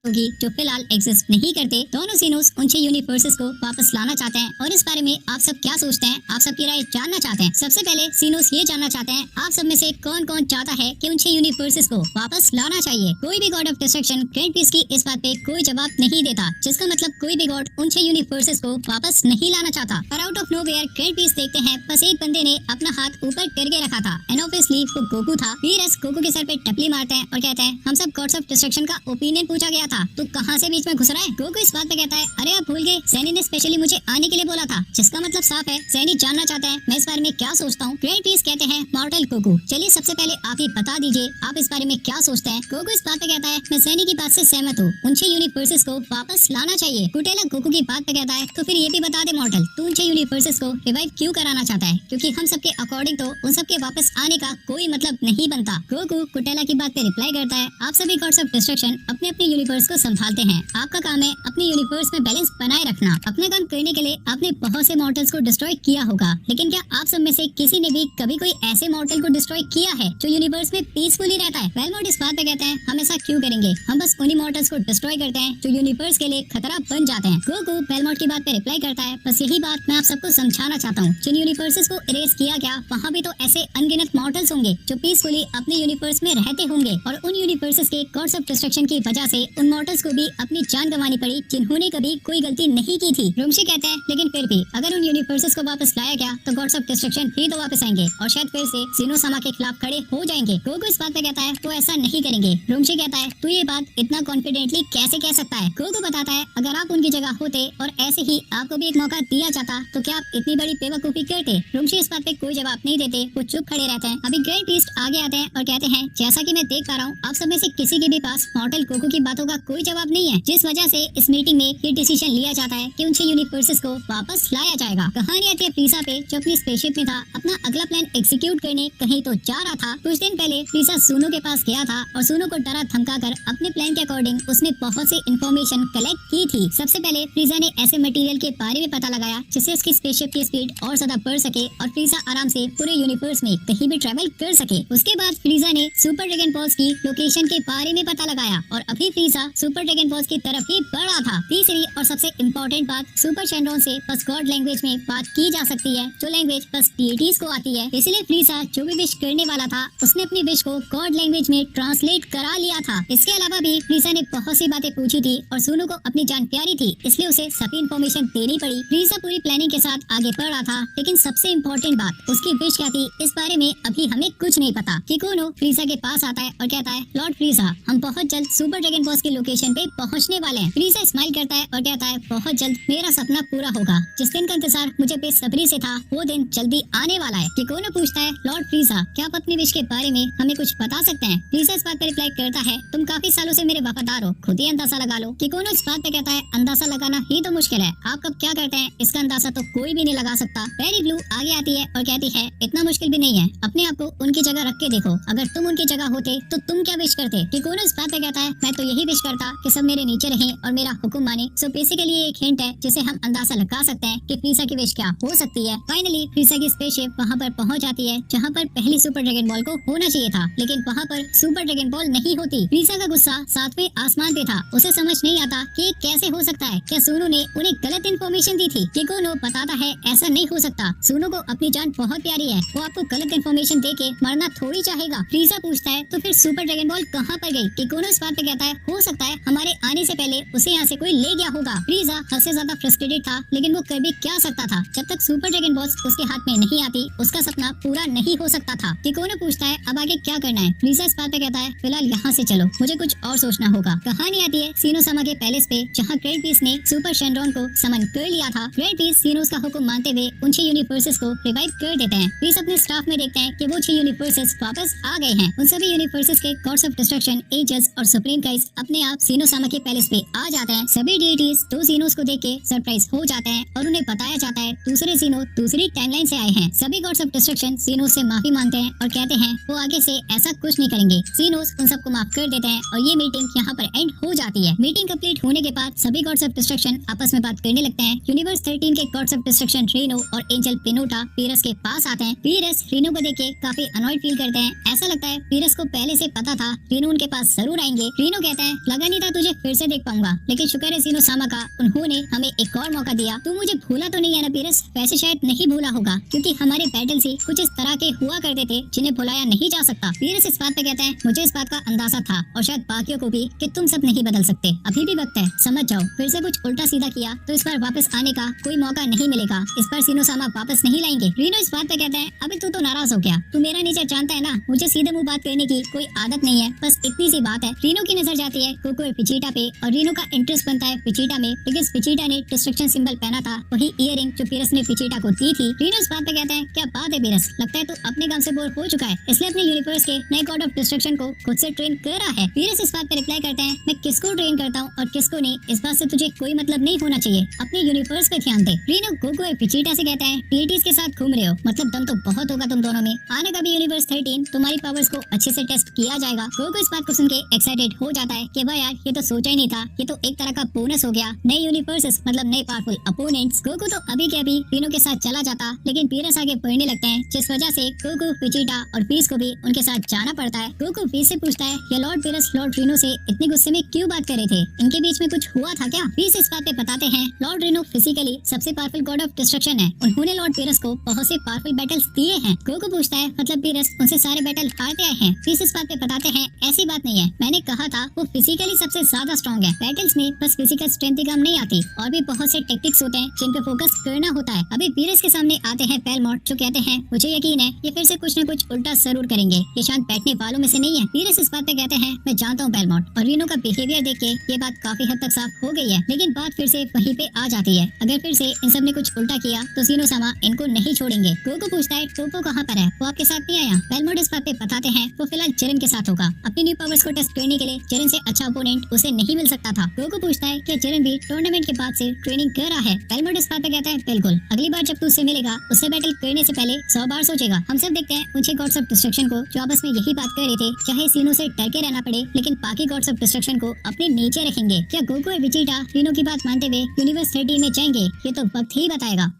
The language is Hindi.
होगी जो फिलहाल एग्जिस्ट नहीं करते। दोनों सीनोस उन 6 यूनिवर्सेस को वापस लाना चाहते हैं और इस बारे में आप सब क्या सोचते हैं, आप सबकी राय जानना चाहते हैं। सबसे पहले सीनोस ये जानना चाहते हैं आप सब में से कौन कौन चाहता है कि उन 6 यूनिवर्सेस को वापस लाना चाहिए। कोई भी god of destruction grand peace की इस बात पे कोई जवाब नहीं देता, जिसका मतलब कोई भी गॉड उन 6 यूनिवर्सेस को वापस नहीं लाना चाहता। और out of nowhere grand peace देखते हैं बस एक बंदे ने अपना हाथ ऊपर करके रखा था एंड ऑब्वियसली वो गोकू था। वीरस गोकू के सर पे टपली मारते हैं और कहते हैं हम सब गॉड्स ऑफ डिस्ट्रक्शन का ओपिनियन पूछा गया था, तू कहाँ से बीच में घुस रहा है। गोकू इस बात पे कहता है अरे आप भूल गए सैनी ने स्पेशली मुझे आने के लिए बोला था, जिसका मतलब साफ है सैनी जानना चाहता है मैं इस बारे में क्या सोचता हूँ। ग्रैंड पीस कहते हैं मॉर्टल गोकू चलिए सबसे पहले आप ही बता दीजिए आप इस बारे में क्या सोचते हैं। गोकू इस बात पे कहता है मैं सैनी की बात से सहमत हूँ, उन 6 यूनिवर्सेस को वापस लाना चाहिए। कुटेला गोकू की बात पे कहता है तो फिर ये भी बता दे मॉर्टल तू उन 6 यूनिवर्सेस को रिवाइव क्यों कराना चाहता है, क्योंकि हम सबके अकॉर्डिंग तो उन सबके वापस आने का कोई मतलब नहीं बनता। गोकू कुटेला की बात पे रिप्लाई करता है आप सभी गॉड्स ऑफ डिस्ट्रक्शन अपने अपने यूनिवर्स को संभालते हैं, आपका काम है अपने यूनिवर्स में बैलेंस बनाए रखना। अपने काम करने के लिए आपने बहुत से मॉर्टल्स को डिस्ट्रॉय किया होगा, लेकिन क्या आप सब में से किसी ने भी कभी कोई ऐसे मॉर्टल को डिस्ट्रॉय किया है जो यूनिवर्स में पीसफुली रहता है। वेलमोट इस बात पे कहते हैं हम ऐसा क्यों करेंगे, हम बस उन्हीं मॉर्टल्स को डिस्ट्रॉय करते हैं जो यूनिवर्स के लिए खतरा बन जाते हैं। गोकू वेलमोट की बात पे रिप्लाई करता है बस यही बात मैं आप सबको समझाना चाहता हूँ, जिन यूनिवर्सेस को इरेज किया गया वहाँ भी तो ऐसे अनगिनत मॉर्टल्स होंगे जो पीसफुली अपने यूनिवर्स में रहते होंगे और उन यूनिवर्सेस के गॉड्स ऑफ डिस्ट्रक्शन की वजह से उन मॉर्टल्स को भी अपनी जान गंवानी पड़ी जिन्होंने कभी कोई गलती नहीं की थी। रुमशी कहते हैं लेकिन फिर भी अगर उन यूनिवर्सेस को वापस लाया गया तो गॉड्स ऑफ डिस्ट्रक्शन ही तो वापस आएंगे और शायद फिर से सीनोसामा के खिलाफ खड़े हो जाएंगे। गोकू इस बात पे कहता है वो ऐसा नहीं करेंगे। रुमशी कहता है तू ये बात इतना कॉन्फिडेंटली कैसे कह सकता है। गोकू बताता है अगर आप उनकी जगह होते और ऐसे ही आपको भी एक मौका दिया जाता तो क्या आप इतनी बड़ी बेवकूफी करते। रुमशी इस बात पे कोई जवाब नहीं देते, वो चुप खड़े रहते हैं। अभी ग्रैंड पीस्ट आगे आते हैं और कहते हैं जैसा कि मैं देख पा रहा हूँ आप सब में से किसी के भी पास मॉर्टल गोकू की बातों का कोई जवाब नहीं है, जिस वजह से इस मीटिंग में ये डिसीजन लिया जाता है कि उन 6 यूनिवर्सेस को वापस लाया जाएगा। कहानी आती है फ्रीजा पे जो अपनी स्पेसशिप में था, अपना अगला प्लान एग्जीक्यूट करने कहीं तो जा रहा था। कुछ दिन पहले फ्रीजा सूनो के पास गया था और सूनो को डरा धमका कर अपने प्लान के अकॉर्डिंग उसने बहुत सी इन्फॉर्मेशन कलेक्ट की थी। सबसे पहले फ्रीजा ने ऐसे मटेरियल के बारे में पता लगाया जिससे उसकी स्पेसशिप की स्पीड और ज्यादा बढ़ सके और फ्रीजा आराम से पूरे यूनिवर्स में कहीं भी ट्रेवल कर सके। उसके बाद फ्रीजा ने सुपर ड्रैगन बॉल्स की लोकेशन के बारे में पता लगाया और अभी फ्रीजा सुपर ड्रैगन बॉल्स की तरफ ही बढ़ रहा था। तीसरी और सबसे इम्पोर्टेंट बात सुपर शेंड्रॉन से बस गॉड लैंग्वेज में बात की जा सकती है, जो लैंग्वेज बस डीटीज को आती है। इसलिए फ्रीजा जो भी विश करने वाला था उसने अपनी विश को गॉड लैंग्वेज में ट्रांसलेट करा लिया था। इसके अलावा भी फ्रीजा ने बहुत सी बातें पूछी थी और सूनो को अपनी जान प्यारी थी, इसलिए उसे सभी इन्फॉर्मेशन देनी पड़ी। फ्रीजा पूरी प्लानिंग के साथ आगे बढ़ रहा था, लेकिन सबसे इम्पोर्टेंट बात उसकी विश क्या थी इस बारे में अभी हमें कुछ नहीं पता। किकोनो फ्रीजा के पास आता है और कहता है लॉर्ड फ्रीजा हम बहुत जल्द सुपर ड्रैगन बॉस की लोकेशन पे पहुंचने वाले हैं। फ्रीजा स्माइल करता है और कहता है बहुत जल्द मेरा सपना पूरा होगा, जिस दिन का इंतजार मुझे बेसब्री से था वो दिन जल्दी आने वाला है। किकोनो पूछता है लॉर्ड फ्रीजा क्या आप अपनी विश के बारे में हमें कुछ बता सकते हैं। फ्रीजा इस बात पर रिप्लाई करता है तुम काफी सालों से मेरे वफादार हो, खुद ही अंदाजा लगा लो। किकोनो इस बात पे कहता है अंदाजा लगाना ही तो मुश्किल है, आप कब क्या करते हैं इसका अंदाजा तो कोई भी नहीं लगा सकता। पेरी ब्लू आगे आती है और कहती है इतना मुश्किल भी नहीं है, अपने आप को उनकी जगह रख के देखो, अगर तुम उनकी जगह होते तो तुम क्या विश करते। किकोनो इस बात पे कहता है मैं तो यही विश करता कि सब मेरे नीचे रहें और मेरा हुक्म माने। सो बेसिकली ये एक हिंट है जिसे हम अंदाजा लगा सकते हैं कि फ्रीजा की विश क्या हो सकती है। फाइनली फ्रीजा की स्पेसशिप वहाँ पर पहुँच जाती है जहाँ पर पहली सुपर ड्रैगन बॉल को होना चाहिए था, लेकिन वहाँ पर सुपर ड्रैगन बॉल नहीं होती। फ्रीजा का गुस्सा 7वें आसमान पे था, उसे समझ नहीं आता कि ये कैसे हो सकता है, क्या सूनो ने उन्हें गलत इन्फॉर्मेशन दी थी। किकोनो बताता है ऐसा नहीं हो सकता, सूनो को अपनी जान बहुत प्यारी है, वो आपको गलत इन्फॉर्मेशन दे के मरना थोड़ी चाहेगा। फ्रीजा पूछता है तो फिर सुपर ड्रैगन बॉल कहाँ पर गई। किकोनो इस बात पे कहता है हो सकता है हमारे आने से पहले उसे यहाँ से कोई ले गया होगा। फ्रीजा हद से ज्यादा फ्रस्ट्रेटेड था, लेकिन वो कर भी क्या सकता था, जब तक सुपर ड्रैगन बॉल्स उसके हाथ में नहीं आती उसका सपना पूरा नहीं हो सकता था। किकोनो पूछता है अब आगे क्या करना है। फ्रीजा इस बात पे कहता है फिलहाल यहाँ से चलो, मुझे कुछ और सोचना होगा। कहानी आती है सीनोसामा के पैलेस पे जहाँ ग्रैंड पीस ने सुपर शेंड्रॉन को समन कर लिया था। ग्रैंड पीस सीनोस का हुक्म मानते हुए उन 6 यूनिवर्सेस को रिवाइव कर देते हैं। पीस अपने स्टाफ में देखते हैं कि वो 6 यूनिवर्सेस वापस आ गए हैं। उन सभी यूनिवर्सेस के गॉड्स ऑफ डिस्ट्रक्शन, एंजल्स और सुप्रीम गाइस अपने आप सीनोसामा के पैलेस पे आ जाते हैं। सभी डीटीज दो सीनोस को देख के सरप्राइज हो जाते हैं और उन्हें बताया जाता है दूसरे सीनो दूसरी टाइमलाइन से आए हैं। सभी गॉड्स ऑफ डिस्ट्रक्शन सीनोस से माफी मांगते हैं और कहते हैं वो आगे से ऐसा कुछ नहीं करेंगे। सीनोस उन सबको माफ कर देते हैं और ये मीटिंग यहाँ पर एंड हो जाती है। मीटिंग कंप्लीट होने के बाद सभी गॉड्स ऑफ डिस्ट्रक्शन आपस में बात करने लगते हैं। यूनिवर्स 13 के गॉड्स ऑफ डिस्ट्रक्शन रीनो और एंजल पिनोटा पीरस के पास आते हैं। पीरस रीनो को देख के काफी अनॉयड फील करते हैं, ऐसा लगता है पीरस को पहले से पता था रीनो उनके पास जरूर आएंगे। रीनो कहते हैं लगा नहीं था तुझे फिर से देख पाऊंगा, लेकिन शुक्र है सीनो सामा का, उन्होंने हमें एक और मौका दिया। तू मुझे भूला तो नहीं है ना पीरस? वैसे शायद नहीं भूला होगा, क्योंकि हमारे बैटल्स ही कुछ इस तरह के हुआ करते थे जिन्हें भुलाया नहीं जा सकता। पीरस इस बात पे कहते हैं, मुझे इस बात का अंदाजा था और शायद बाकियों को भी, कि तुम सब नहीं बदल सकते। अभी भी वक्त है, समझ जाओ। फिर से कुछ उल्टा सीधा किया तो इस बार वापस आने का कोई मौका नहीं मिलेगा। इस बार सीनो सामा वापस नहीं लाएंगे। रीनो इस बात पे कहते हैं, अभी तू तो नाराज हो गया। तू मेरा नेचर जानता है ना, मुझे सीधे मुंह बात करने की कोई आदत नहीं है, बस इतनी सी बात है। रीनो की नजर जाती है कोको और पिचीटा पे और रीनो का इंटरेस्ट बनता है पिचीटा में, बिकॉज पिचीटा ने डिस्ट्रक्शन सिंबल पहना था, वही इयररिंग जो पीरस ने पिचीटा को दी थी। रीनो इस बात पे कहते हैं, क्या बात है पीरस, लगता है तू अपने काम से बोर हो चुका है, इसलिए अपने यूनिवर्स के नए गॉड ऑफ डिस्ट्रक्शन को खुद से ट्रेन कर रहा है। पीरस इस बात पे रिप्लाई करते हैं, मैं किसको ट्रेन करता हूँ और किसको नहीं, इस बात से तुझे कोई मतलब नहीं होना चाहिए, अपने यूनिवर्स पे ध्यान दे। रीनो कोको और पिचीटा से कहते हैं, डीटीज के साथ घूम रहे हो, मतलब दम तो बहुत होगा तुम दोनों में। आने का भी यूनिवर्स 13 तुम्हारी पावर्स को अच्छे से टेस्ट किया जाएगा। कोको इस बात को सुन के एक्साइटेड हो जाता है कि वाह यार, ये तो सोचा ही नहीं था, ये तो एक तरह का बोनस हो गया। नए यूनिवर्सेस मतलब नए पावरफुल अपोनेंट्स। कोको तो अभी के अभी रीनो के साथ चला जाता, लेकिन पीरस आगे बढ़ने लगते हैं, जिस वजह से कोको, पिचीटा और पीस को भी उनके साथ जाना पड़ता है। कोको पीस से पूछता है, ये लॉर्ड पीरस लॉर्ड रीनो से इतने गुस्से में क्यों बात कर रहे थे, इनके बीच में कुछ हुआ था क्या? पीस इस बात पे बताते हैं, लॉर्ड रीनो फिजिकली सबसे पावरफुल गॉड ऑफ डिस्ट्रक्शन है, उन्होंने लॉर्ड पीरस को बहुत से पावरफुल बैटल्स दिए हैं। कोको पूछता है, मतलब पीरस उनसे सारे बैटल हारते आए हैं? पीस इस बात पे बताते हैं, ऐसी बात नहीं है, मैंने कहा था वो फिजिकली सबसे ज्यादा स्ट्रॉन्ग है। बैटल्स में बस फिजिकल स्ट्रेंथ ही काम नहीं आती, और भी बहुत से टेक्टिक्स होते हैं जिन पे फोकस करना होता है। अभी पीरस के सामने आते हैं पेलमोट, जो कहते हैं, मुझे यकीन है ये फिर से कुछ न कुछ उल्टा जरूर करेंगे, ये शांत बैठने वालों में से नहीं है। पीरस इस बात पे कहते हैं, मैं जानता हूँ पेलमोट, और रीनो का बिहेवियर देख के ये बात काफी हद तक साफ हो गई है, लेकिन बात फिर से वहीं पे आ जाती है, अगर फिर से इन सब ने कुछ उल्टा किया तो सीनो सामा इनको नहीं छोड़ेंगे। कोको पूछता है, टोपो कहाँ पर है, वो आपके साथ नहीं आया? पेलमोट इस बात पे बताते हैं, वो फिलहाल जिरन के साथ होगा, अपनी न्यू पावर्स को टेस्ट करने के लिए जिरन से अच्छा ओपोनेंट उसे नहीं मिल सकता था। कोको पूछता है कि जिरन भी टूर्नामेंट के बाद से ट्रेनिंग कर रहा है? पेलमोट इस बात पे कहता है, बिल्कुल, अगली बार जब तू उससे मिलेगा उससे बैटल करने से पहले 100 बार सोचेगा। हम सब देखते हैं उनके गॉड्स ऑफ डिस्ट्रक्शन को, जो आपस में यही बात कर रहे थे, चाहे सीनो से डर के रहना पड़े, लेकिन बाकी गॉड्स ऑफ डिस्ट्रक्शन को अपने नीचे रखेंगे। क्या कोको और विजिटा रीनो की बात मानते हुए यूनिवर्स 13 में जाएंगे? ये तो वक्त ही बताएगा।